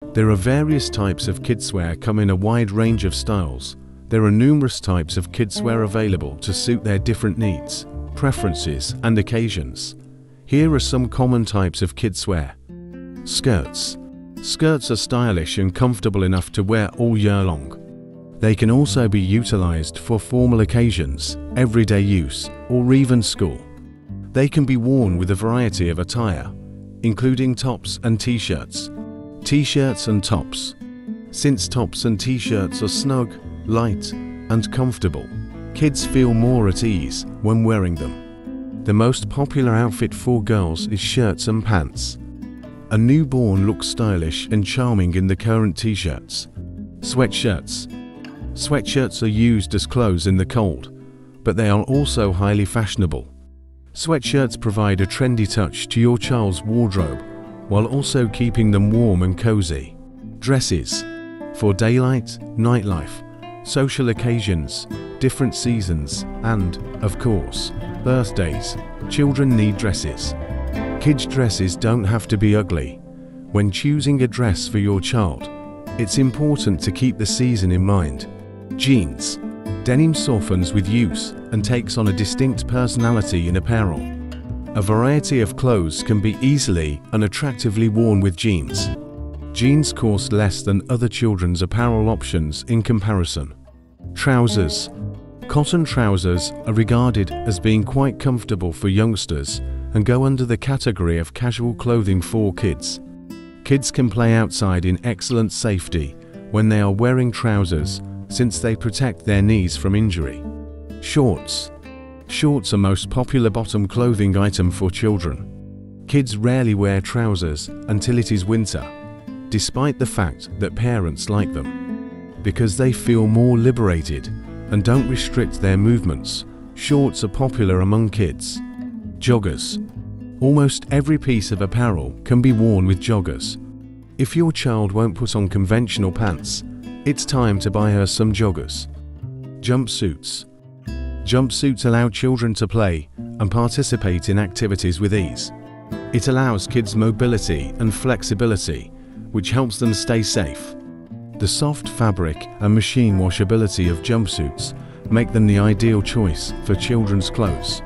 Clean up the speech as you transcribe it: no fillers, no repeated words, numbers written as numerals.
There are various types of kidswear come in a wide range of styles. There are numerous types of kidswear available to suit their different needs, preferences, and occasions. Here are some common types of kidswear. Skirts. Skirts are stylish and comfortable enough to wear all year long. They can also be utilized for formal occasions, everyday use, or even school. They can be worn with a variety of attire, including tops and t-shirts. T-shirts and tops. Since tops and t-shirts are snug, light, and comfortable, kids feel more at ease when wearing them. The most popular outfit for girls is shirts and pants. A newborn looks stylish and charming in the current t-shirts. Sweatshirts. Sweatshirts are used as clothes in the cold, but they are also highly fashionable. Sweatshirts provide a trendy touch to your child's wardrobe, while also keeping them warm and cozy. Dresses. For daylight, nightlife, social occasions, different seasons, and, of course, birthdays, children need dresses. Kids' dresses don't have to be ugly. When choosing a dress for your child, it's important to keep the season in mind. Jeans. Denim softens with use and takes on a distinct personality in apparel. A variety of clothes can be easily and attractively worn with jeans. Jeans cost less than other children's apparel options in comparison. Trousers. Cotton trousers are regarded as being quite comfortable for youngsters and go under the category of casual clothing for kids. Kids can play outside in excellent safety when they are wearing trousers, since they protect their knees from injury. Shorts. Shorts are most popular bottom clothing item for children. Kids rarely wear trousers until it is winter, despite the fact that parents like them. Because they feel more liberated and don't restrict their movements, shorts are popular among kids. Joggers. Almost every piece of apparel can be worn with joggers. If your child won't put on conventional pants, it's time to buy her some joggers. Jumpsuits. Jumpsuits allow children to play and participate in activities with ease. It allows kids mobility and flexibility, which helps them stay safe. The soft fabric and machine washability of jumpsuits make them the ideal choice for children's clothes.